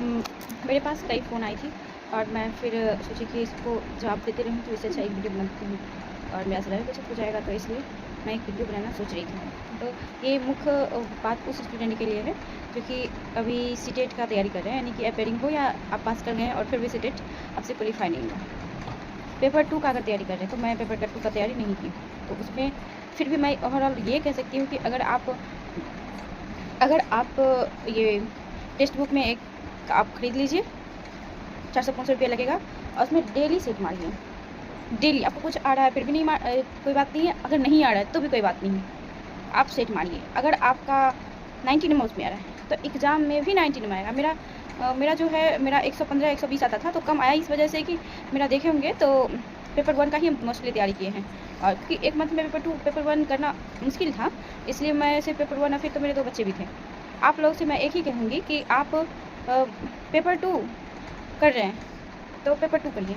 मेरे पास कई फ़ोन आई थी और मैं फिर सोची कि इसको जवाब देते रहूँ, तो इससे अच्छा एक वीडियो बनाती हूँ और मेरा समय भी बचत हो जाएगा। तो इसलिए मैं एक वीडियो बनाना सोच रही थी। तो ये मुख्य बात उस स्टूडेंट के लिए है जो कि अभी सीटेट का तैयारी कर रहे हैं, यानी कि अपेयरिंग हो या आप पास कर गए हैं और फिर भी सीटेट आपसे क्वालीफाई नहीं हुआ। पेपर 2 का अगर तैयारी कर रहे हैं, तो मैं पेपर 2 का तैयारी नहीं की, तो उसमें फिर भी मैं ओवरऑल ये कह सकती हूँ कि अगर आप ये टेक्स्ट बुक में एक आप ख़रीद लीजिए, 400-500 रुपये लगेगा और उसमें डेली सेट मारिए। डेली आपको कुछ आ रहा है फिर भी नहीं कोई बात नहीं है, अगर नहीं आ रहा है तो भी कोई बात नहीं है, आप सेट मारिए। अगर आपका 90 नंबर उसमें आ रहा है तो एग्ज़ाम में भी 90 नंबर आएगा। मेरा जो है मेरा 115-120 आता था, तो कम आया इस वजह से कि मेरा देखे होंगे तो पेपर 1 का ही मोस्टली तैयारी किए हैं, और क्योंकि एक मंथ में पेपर 1 करना मुश्किल था, इसलिए मैं सिर्फ पेपर 1 और फिर तो मेरे 2 बच्चे भी थे। आप लोग से मैं एक ही कहूँगी कि आप पेपर 2 कर रहे हैं तो पेपर 2 करिए,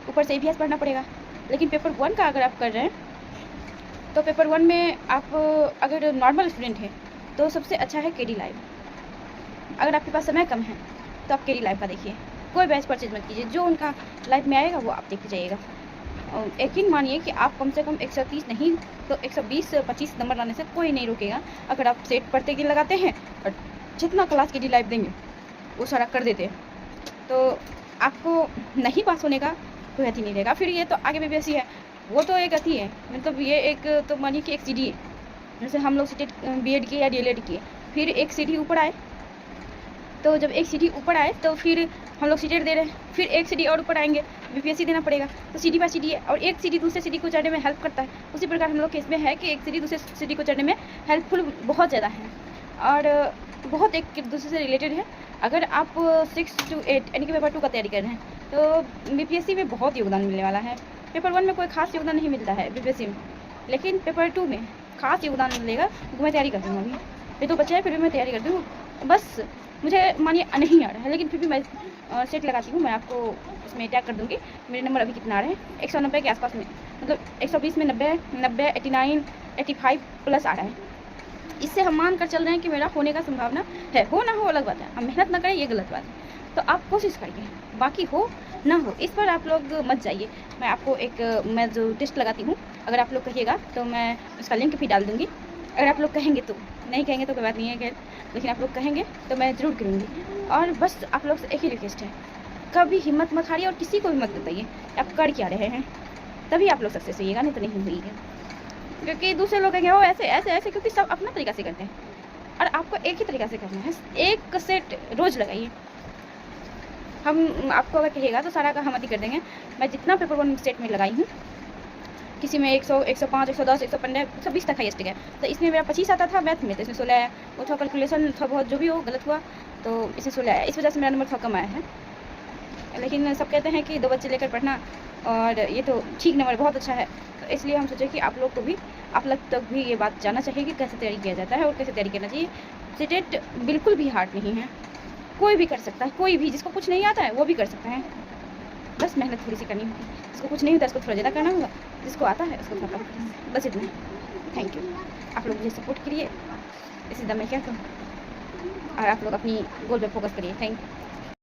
ऊपर से EVS पढ़ना पड़ेगा। लेकिन पेपर 1 का अगर आप कर रहे हैं तो पेपर 1 में आप अगर नॉर्मल स्टूडेंट हैं तो सबसे अच्छा है KD लाइव। अगर आपके पास समय कम है तो आप KD लाइव का देखिए, कोई बैच परचेज मत कीजिए, जो उनका लाइव में आएगा वो आप देखते जाइएगा। यकीन मानिए कि आप कम से कम 130 नहीं तो 120-25 नंबर लाने से कोई नहीं रुकेगा, अगर आप सेट पढ़ते के लगाते हैं और जितना क्लास KD लाइव देंगे वो सारा कर देते हैं, तो आपको नहीं पास होने का कोई अथी नहीं रहेगा। फिर ये तो आगे BPSC है, वो तो एक अथी है, मतलब ये एक तो मानिए कि एक सीढ़ी है। जैसे हम लोग सीटेट BEd किए या DLED किए, फिर एक सीढ़ी ऊपर आए, तो जब एक सीढ़ी ऊपर आए तो फिर हम लोग सीटेट दे रहे हैं, फिर एक सीढ़ी और ऊपर आएंगे BPSC देना पड़ेगा, तो सीढ़ी बाय सीढ़ी है, और एक सीढ़ी दूसरे सीढ़ी को चढ़ने में हेल्प करता है। उसी प्रकार हम लोग केस में है कि एक सीढ़ी दूसरे सीढ़ी को चढ़ने में हेल्पफुल बहुत ज़्यादा है और बहुत एक दूसरे से रिलेटेड है। अगर आप 6 to 8 यानी कि पेपर 2 का तैयारी कर रहे हैं तो BPSC में बहुत योगदान मिलने वाला है। पेपर 1 में कोई खास योगदान नहीं मिलता है BPSC में, लेकिन पेपर 2 में खास योगदान मिलेगा, क्योंकि मैं तैयारी करती हूँ अभी। मेरे 2 बच्चे हैं फिर भी मैं तैयारी करती हूँ, बस मुझे मानिए नहीं आ रहा है, लेकिन फिर भी मैं सेट लगाती हूँ। मैं आपको इसमें टैग कर दूँगी मेरे नंबर अभी कितना आ रहे हैं, 190 के आसपास में, मतलब 120 में 90, 89, 85 प्लस आ रहा है। इससे हम मान कर चल रहे हैं कि मेरा होने का संभावना है। हो ना हो अलग बात है, हम मेहनत ना करें ये गलत बात है, तो आप कोशिश करिए, बाकी हो ना हो इस पर आप लोग मत जाइए। मैं आपको मैं जो टेस्ट लगाती हूँ, अगर आप लोग कहिएगा तो मैं उसका लिंक भी डाल दूँगी। अगर आप लोग कहेंगे तो, नहीं कहेंगे तो कोई बात नहीं है खैर, लेकिन आप लोग कहेंगे तो मैं ज़रूर करूँगी। और बस आप लोग से एक ही रिक्वेस्ट है, कभी हिम्मत मत हारिए और किसी को भी मत बताइए आप कर क्या रहे हैं, तभी आप लोग सक्सेस होइएगा, नहीं तो नहीं होइएगा। क्योंकि दूसरे लोग कहेंगे वो ऐसे ऐसे ऐसे, क्योंकि सब अपना तरीका से करते हैं और आपको एक ही तरीका से करना है। एक सेट रोज़ लगाइए। हम आपको अगर कहिएगा तो सारा का हम अति कर देंगे। मैं जितना पेपर 1 सेट में लगाई हूँ, किसी में 100, 105, 110, 115, 120 तक हाईएस्ट गया, तो इसमें मेरा 25 आता था मैथ में, तो इसमें 16 आया। वो थोड़ा कैलकुलेशन थोड़ा बहुत जो भी हो गलत हुआ तो इसमें 16 आया, इस वजह से मेरा नंबर थोड़ा कम आया है। लेकिन सब कहते हैं कि 2 बच्चे लेकर पढ़ना, और ये तो ठीक नंबर बहुत अच्छा है, तो इसलिए हम सोचे कि आप लोग को भी, आप लोग तक भी ये बात जानना चाहिए कि कैसे तैयारी किया जाता है और कैसे तैयारी करना चाहिए। सीटेट बिल्कुल भी हार्ड नहीं है, कोई भी कर सकता है, कोई भी जिसको कुछ नहीं आता है वो भी कर सकता है, बस मेहनत थोड़ी सी करनी होगी। जिसको कुछ नहीं होता उसको थोड़ा ज़्यादा करना होगा, जिसको आता है उसको थोड़ा कम करना होगा, बस इतना। थैंक यू, आप लोग मुझे सपोर्ट करिए, इससे ज़्यादा मैं क्या कहूँ, और आप लोग अपनी गोल पे फोकस करिए। Thank you.